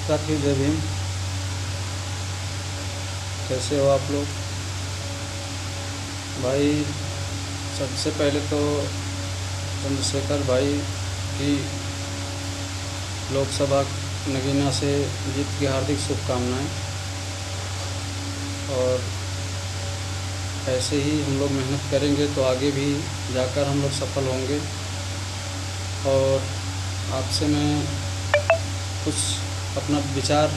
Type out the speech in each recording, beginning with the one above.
साथियों जय भीम। कैसे हो आप लोग भाई? सबसे पहले तो चंद्रशेखर भाई की लोकसभा नगीना से जीत की हार्दिक शुभकामनाएं। और ऐसे ही हम लोग मेहनत करेंगे तो आगे भी जाकर हम लोग सफल होंगे। और आपसे मैं कुछ अपना विचार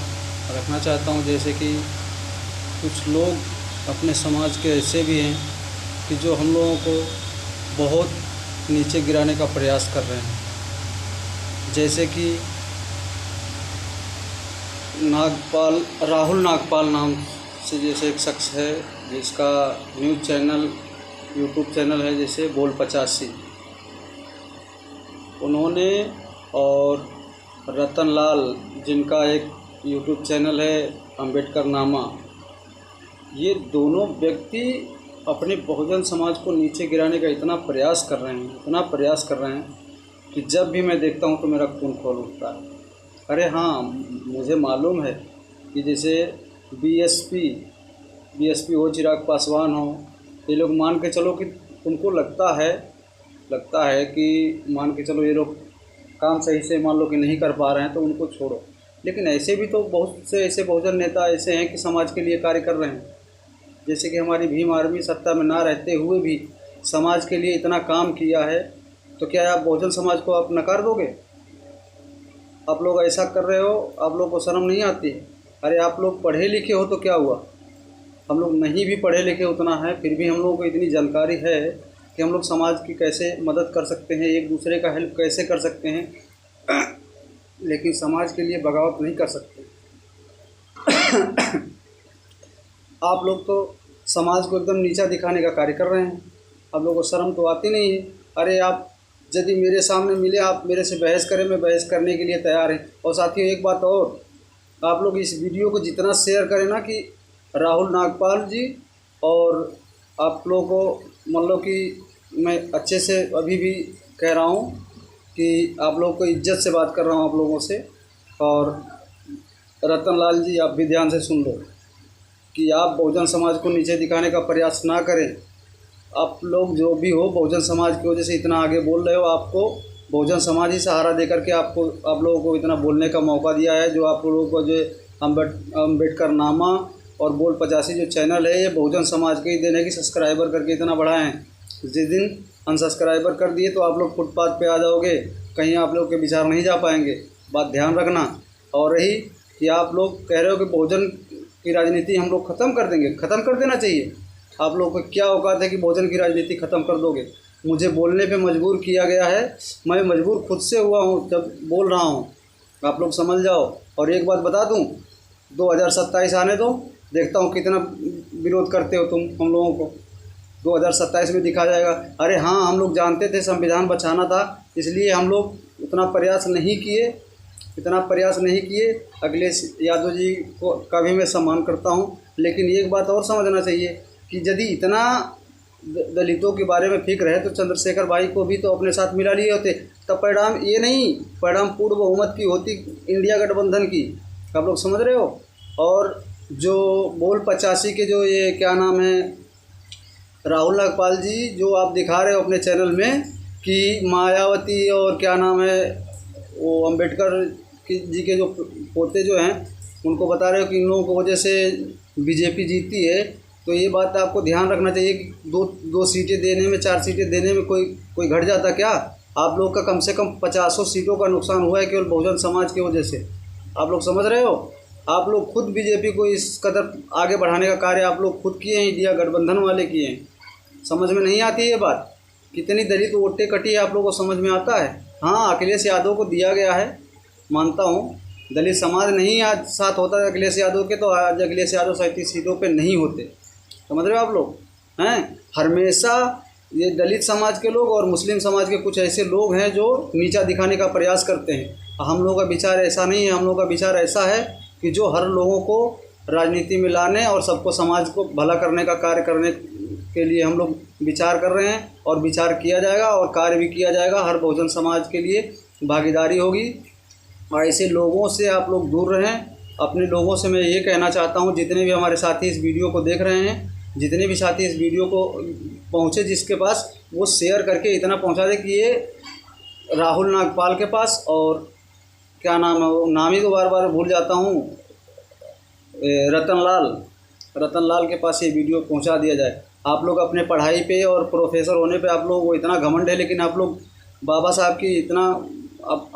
रखना चाहता हूँ, जैसे कि कुछ लोग अपने समाज के ऐसे भी हैं कि जो हम लोगों को बहुत नीचे गिराने का प्रयास कर रहे हैं। जैसे कि राहुल नागपाल नाम से जैसे एक शख्स है जिसका न्यूज़ चैनल यूट्यूब चैनल है जैसे बोल 85, उन्होंने, और रतन लाल जिनका एक यूट्यूब चैनल है अम्बेडकर नामा, ये दोनों व्यक्ति अपने बहुजन समाज को नीचे गिराने का इतना प्रयास कर रहे हैं कि जब भी मैं देखता हूँ तो मेरा खून खौल उठता है। अरे हाँ, मुझे मालूम है कि जैसे बीएसपी हो, चिराग पासवान हो, ये लोग मान के चलो कि उनको लगता है कि मान के चलो ये लोग काम सही से मान लो कि नहीं कर पा रहे हैं तो उनको छोड़ो। लेकिन ऐसे भी तो बहुत से ऐसे बहुजन नेता ऐसे हैं कि समाज के लिए कार्य कर रहे हैं। जैसे कि हमारी भीम आर्मी सत्ता में ना रहते हुए भी समाज के लिए इतना काम किया है, तो क्या आप बहुजन समाज को आप नकार दोगे? आप लोग ऐसा कर रहे हो, आप लोग को शर्म नहीं आती है? अरे आप लोग पढ़े लिखे हो तो क्या हुआ, हम लोग नहीं भी पढ़े लिखे उतना है, फिर भी हम लोगों को इतनी जानकारी है कि हम लोग समाज की कैसे मदद कर सकते हैं, एक दूसरे का हेल्प कैसे कर सकते हैं, लेकिन समाज के लिए बगावत नहीं कर सकते। आप लोग तो समाज को एकदम नीचा दिखाने का कार्य कर रहे हैं। आप लोगों को शर्म तो आती नहीं है। अरे आप यदि मेरे सामने मिले, आप मेरे से बहस करें, मैं बहस करने के लिए तैयार है। और साथियों एक बात और, आप लोग इस वीडियो को जितना शेयर करें ना कि राहुल नागपाल जी, और आप लोगों को मान लो कि मैं अच्छे से अभी भी कह रहा हूँ कि आप लोगों को इज्जत से बात कर रहा हूँ आप लोगों से। और रतन लाल जी आप भी ध्यान से सुन लो कि आप बहुजन समाज को नीचे दिखाने का प्रयास ना करें। आप लोग जो भी हो बहुजन समाज की वजह से इतना आगे बोल रहे हो, आपको बहुजन समाज ही सहारा देकर के आप लोगों को इतना बोलने का मौका दिया है। जो आप लोगों को जो अम्बेडकर नामा और बोल 85 जो चैनल है, ये बहुजन समाज के ही देने की सब्सक्राइबर करके इतना बढ़ाए हैं। जिस दिन अनसब्सक्राइबर कर दिए तो आप लोग फुटपाथ पे आ जाओगे, कहीं आप लोग के विचार नहीं जा पाएंगे, बात ध्यान रखना। और रही कि आप लोग कह रहे हो कि बहुजन की राजनीति हम लोग ख़त्म कर देंगे, ख़त्म कर देना चाहिए। आप लोगों को क्या औकात है कि बहुजन की राजनीति ख़त्म कर दोगे? मुझे बोलने पे मजबूर किया गया है, मैं मजबूर खुद से हुआ हूँ जब बोल रहा हूँ, आप लोग समझ जाओ। और एक बात बता दूँ, 2027 आने दो, देखता हूँ कितना विरोध करते हो तुम हम लोगों को। 2027 में दिखा जाएगा। अरे हाँ, हम लोग जानते थे संविधान बचाना था, इसलिए हम लोग इतना प्रयास नहीं किए। अखिलेश यादव जी को का भी मैं सम्मान करता हूँ, लेकिन एक बात और समझना चाहिए कि यदि इतना दलितों के बारे में फिक्र है तो चंद्रशेखर भाई को भी तो अपने साथ मिला लिए होते, तब परिणाम ये नहीं, परिणाम पूर्ण बहुमत की होती इंडिया गठबंधन की। आप लोग समझ रहे हो? और जो बोल 85 के जो ये क्या नाम है राहुल नागपाल जी, जो आप दिखा रहे हो अपने चैनल में कि मायावती और क्या नाम है वो अम्बेडकर जी के जो पोते जो हैं उनको बता रहे हो कि इन लोगों को वजह से बीजेपी जीतती है, तो ये बात आपको ध्यान रखना चाहिए कि दो सीटें देने में, 4 सीटें देने में कोई घट जाता क्या? आप लोग का कम से कम 50 सीटों का नुकसान हुआ है केवल बहुजन समाज की वजह से। आप लोग समझ रहे हो? आप लोग खुद बीजेपी को इस कदर आगे बढ़ाने का कार्य आप लोग खुद किए हैं, इंडिया गठबंधन वाले किए हैं। समझ में नहीं आती ये बात? कितनी दलित वोटें कटी है आप लोगों को समझ में आता है? हाँ, अखिलेश यादव को दिया गया है, मानता हूँ। दलित समाज नहीं आज साथ होता है अखिलेश यादव के, तो आज अखिलेश यादव 37 सीटों पे नहीं होते। समझ रहे हो आप लोग? हैं, हमेशा ये दलित समाज के लोग और मुस्लिम समाज के कुछ ऐसे लोग हैं जो नीचा दिखाने का प्रयास करते हैं। हम लोगों का विचार ऐसा नहीं है। हम लोगों का विचार ऐसा है कि जो हर लोगों को राजनीति में लाने और सबको समाज को भला करने का कार्य करने के लिए हम लोग विचार कर रहे हैं, और विचार किया जाएगा और कार्य भी किया जाएगा। हर बहुजन समाज के लिए भागीदारी होगी। ऐसे लोगों से आप लोग दूर रहें। अपने लोगों से मैं ये कहना चाहता हूँ, जितने भी हमारे साथी इस वीडियो को देख रहे हैं, जितने भी साथी इस वीडियो को पहुँचे जिसके पास, वो शेयर करके इतना पहुँचा दे कि ये राहुल नागपाल के पास, और क्या नाम है वो, नाम ही तो बार बार भूल जाता हूँ, रतन लाल के पास ये वीडियो पहुंचा दिया जाए। आप लोग अपने पढ़ाई पे और प्रोफेसर होने पे आप लोग वो इतना घमंड है, लेकिन आप लोग बाबा साहब की इतना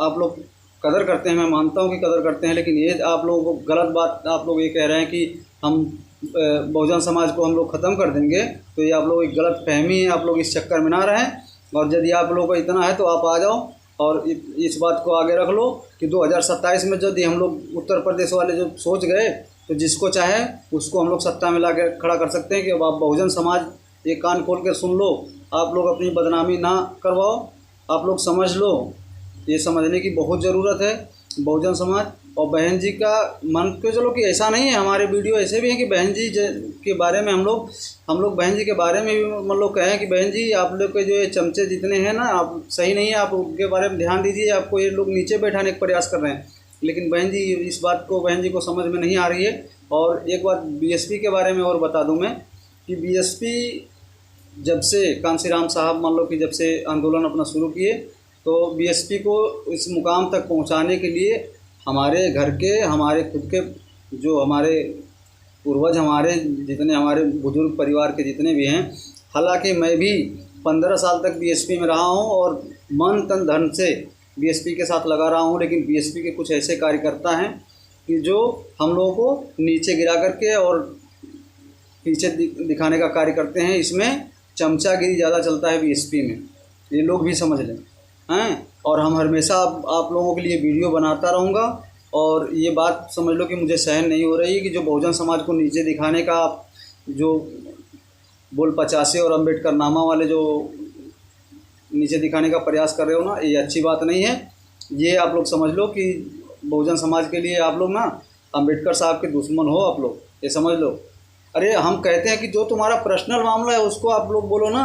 आप लोग कदर करते हैं, मैं मानता हूँ कि कदर करते हैं, लेकिन ये आप लोगों को गलत बात, आप लोग ये कह रहे हैं कि हम बहुजन समाज को हम लोग ख़त्म कर देंगे, तो ये आप लोग एक गलत फहमी है, आप लोग इस चक्कर में ना रहें। और यदि आप लोगों को इतना है तो आप आ जाओ और इस बात को आगे रख लो कि 2027 में यदि हम लोग उत्तर प्रदेश वाले जो सोच गए, तो जिसको चाहे उसको हम लोग सत्ता में ला के खड़ा कर सकते हैं। कि अब आप बहुजन समाज, ये कान खोल के सुन लो, आप लोग अपनी बदनामी ना करवाओ, आप लोग समझ लो, ये समझने की बहुत ज़रूरत है। बहुजन समाज और बहन जी का मन के चलो कि ऐसा नहीं है, हमारे वीडियो ऐसे भी हैं कि बहन जी के बारे में हम लोग बहन जी के बारे में भी मतलब कहें कि बहन जी आप लोग के जो ये चमचे जितने हैं ना, आप सही नहीं है, आप उनके बारे में ध्यान दीजिए, आपको ये लोग नीचे बैठाने का प्रयास कर रहे हैं। लेकिन बहन जी इस बात को बहन जी को समझ में नहीं आ रही है। और एक बात बीएसपी के बारे में और बता दूं मैं कि बीएसपी जब से कांसीराम साहब मान लो कि जब से आंदोलन अपना शुरू किए, तो बीएसपी को इस मुकाम तक पहुंचाने के लिए हमारे घर के, हमारे खुद के जो हमारे पूर्वज, हमारे जितने हमारे बुजुर्ग परिवार के जितने भी हैं, हालांकि मैं भी 15 साल तक बीएसपी में रहा हूं और मन तन धन से बीएसपी के साथ लगा रहा हूं, लेकिन बीएसपी के कुछ ऐसे कार्यकर्ता हैं कि जो हम लोगों को नीचे गिरा करके और पीछे दिखाने का कार्य करते हैं। इसमें चमचागिरी ज़्यादा चलता है बीएसपी में, ये लोग भी समझ लें हैं। और हम हमेशा आप लोगों के लिए वीडियो बनाता रहूँगा। और ये बात समझ लो कि मुझे सहन नहीं हो रही है कि जो बहुजन समाज को नीचे दिखाने का आप जो बोल 85 और अम्बेडकर नामा वाले जो नीचे दिखाने का प्रयास कर रहे हो ना, ये अच्छी बात नहीं है। ये आप लोग समझ लो कि बहुजन समाज के लिए आप लोग ना अम्बेडकर साहब के दुश्मन हो, आप लोग ये समझ लो। अरे हम कहते हैं कि जो तुम्हारा पर्सनल मामला है उसको आप लोग बोलो ना,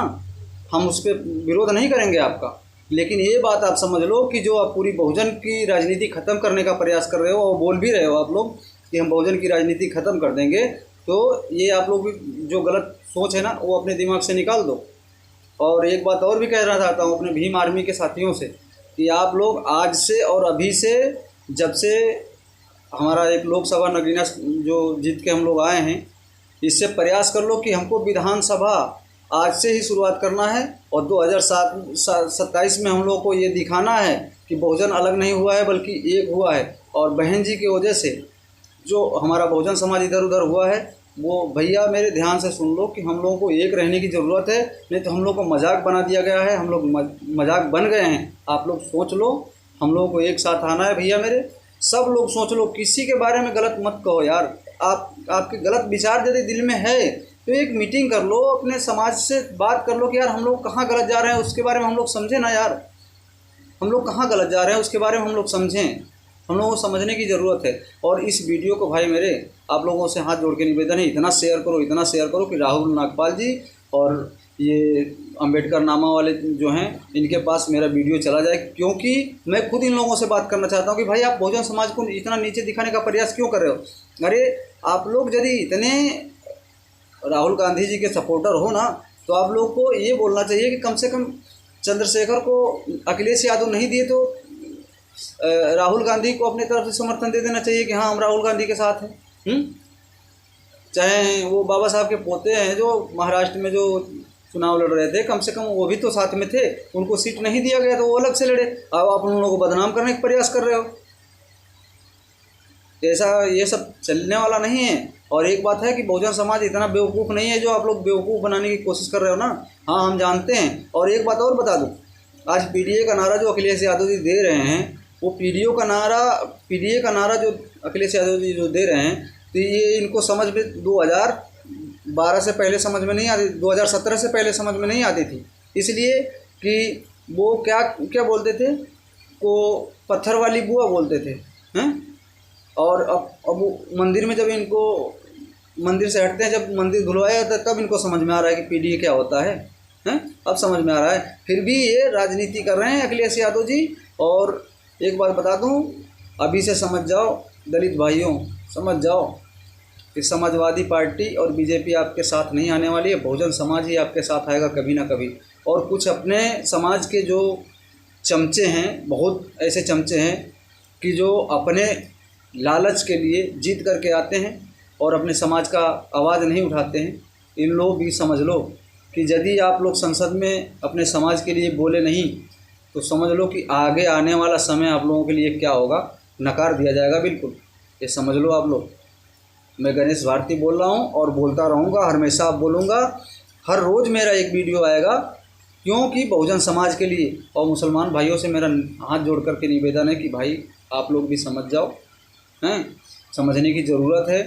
हम उस पर विरोध नहीं करेंगे आपका, लेकिन ये बात आप समझ लो कि जो आप पूरी बहुजन की राजनीति ख़त्म करने का प्रयास कर रहे हो और बोल भी रहे हो आप लोग कि हम बहुजन की राजनीति ख़त्म कर देंगे, तो ये आप लोग भी जो गलत सोच है ना वो अपने दिमाग से निकाल दो। और एक बात और भी कहना चाहता हूँ अपने भीम आर्मी के साथियों से कि आप लोग आज से और अभी से, जब से हमारा एक लोकसभा नगीना जो जीत के हम लोग आए हैं, इससे प्रयास कर लो कि हमको विधानसभा आज से ही शुरुआत करना है और 2027 में हम लोग को ये दिखाना है कि बहुजन अलग नहीं हुआ है बल्कि एक हुआ है। और बहन जी की वजह से जो हमारा बहुजन समाज इधर उधर हुआ है, वो भैया मेरे ध्यान से सुन लो कि हम लोगों को एक रहने की ज़रूरत है, नहीं तो हम लोग को मजाक बना दिया गया है, हम लोग मजाक बन गए हैं। आप लोग सोच लो, हम लोगों को एक साथ आना है भैया मेरे, सब लोग सोच लो, किसी के बारे में गलत मत कहो यार। आपके गलत विचार यदि दिल में है तो एक मीटिंग कर लो, अपने समाज से बात कर लो कि यार हम लोग कहाँ गलत जा रहे हैं, उसके बारे में हम लोग समझें ना यार, हम लोग कहाँ गलत जा रहे हैं उसके बारे में हम लोग समझें, हम लोगों को समझने की ज़रूरत है। और इस वीडियो को भाई मेरे आप लोगों से हाथ जोड़ के निवेदन है, इतना शेयर करो कि राहुल नागपाल जी और ये अम्बेडकर नामा वाले जो हैं इनके पास मेरा वीडियो चला जाए। क्योंकि मैं खुद इन लोगों से बात करना चाहता हूँ कि भाई आप बहुजन समाज को इतना नीचे दिखाने का प्रयास क्यों कर रहे हो। अरे आप लोग यदि इतने राहुल गांधी जी के सपोर्टर हो ना, तो आप लोग को ये बोलना चाहिए कि कम से कम चंद्रशेखर को अखिलेश यादव नहीं दिए तो राहुल गांधी को अपने तरफ से समर्थन दे देना चाहिए कि हाँ हम राहुल गांधी के साथ हैं। चाहे वो बाबा साहब के पोते हैं जो महाराष्ट्र में जो चुनाव लड़ रहे थे, कम से कम वो भी तो साथ में थे, उनको सीट नहीं दिया गया तो वो अलग से लड़े। अब आप उन लोगों को बदनाम करने का प्रयास कर रहे हो, ऐसा ये सब चलने वाला नहीं है। और एक बात है कि बहुजन समाज इतना बेवकूफ़ नहीं है जो आप लोग बेवकूफ़ बनाने की कोशिश कर रहे हो ना, हाँ हम जानते हैं। और एक बात और बता दूँ, आज पीडीए का नारा जो अखिलेश यादव जी दे रहे हैं, वो पीडीए का नारा जो अखिलेश यादव जी जो दे रहे हैं, तो ये इनको समझ में 2012 से पहले समझ में नहीं आती, 2017 से पहले समझ में नहीं आती थी। इसलिए कि वो क्या बोलते थे, वो पत्थर वाली बुआ बोलते थे हैं। और अब मंदिर में जब इनको मंदिर से हटते हैं, जब मंदिर धुलवाया जाता है तब इनको समझ में आ रहा है कि पीडीए क्या होता है हैं, अब समझ में आ रहा है। फिर भी ये राजनीति कर रहे हैं अखिलेश यादव जी। और एक बात बता दूं अभी से समझ जाओ दलित भाइयों, समझ जाओ कि समाजवादी पार्टी और बीजेपी आपके साथ नहीं आने वाली है, बहुजन समाज ही आपके साथ आएगा कभी ना कभी। और कुछ अपने समाज के जो चमचे हैं, बहुत ऐसे चमचे हैं कि जो अपने लालच के लिए जीत करके आते हैं और अपने समाज का आवाज़ नहीं उठाते हैं। इन लोग भी समझ लो कि यदि आप लोग संसद में अपने समाज के लिए बोले नहीं तो समझ लो कि आगे आने वाला समय आप लोगों के लिए क्या होगा, नकार दिया जाएगा बिल्कुल। ये समझ लो आप लोग। मैं गणेश भारती बोल रहा हूँ और बोलता रहूँगा, हमेशा बोलूँगा। हर रोज़ मेरा एक वीडियो आएगा, क्योंकि बहुजन समाज के लिए। और मुसलमान भाइयों से मेरा हाथ जोड़ करके निवेदन है कि भाई आप लोग भी समझ जाओ, हैं, समझने की ज़रूरत है।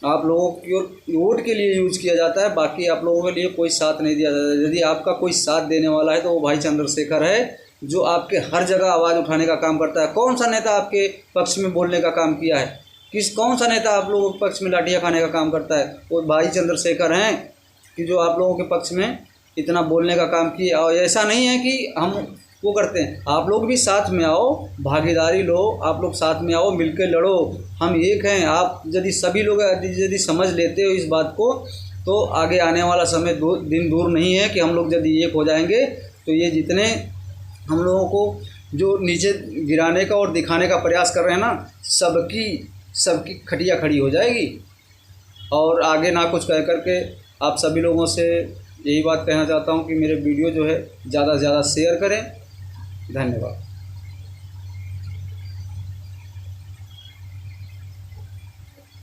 आप लोगों की वोट के लिए यूज़ किया जाता है, बाकी आप लोगों के लिए कोई साथ नहीं दिया जाता। यदि आपका कोई साथ देने वाला है तो वो भाई चंद्रशेखर है, जो आपके हर जगह आवाज़ उठाने का काम करता है। कौन सा नेता आपके पक्ष में बोलने का काम किया है? कौन सा नेता आप लोगों के पक्ष में लाठियाँ खाने का काम करता है? वो भाई चंद्रशेखर हैं कि जो आप लोगों के पक्ष में इतना बोलने का काम किया। और ऐसा नहीं है कि हम वो करते हैं, आप लोग भी साथ में आओ, भागीदारी लो, आप लोग साथ में आओ, मिलकर लड़ो, हम एक हैं। आप यदि सभी लोग यदि समझ लेते हो इस बात को, तो आगे आने वाला समय दिन दूर नहीं है कि हम लोग यदि एक हो जाएंगे तो ये जितने हम लोगों को जो नीचे गिराने का और दिखाने का प्रयास कर रहे हैं ना, सबकी खटिया खड़ी हो जाएगी। और आगे ना कुछ कह करके आप सभी लोगों से यही बात कहना चाहता हूँ कि मेरे वीडियो जो है ज़्यादा से ज़्यादा शेयर करें। धन्यवाद।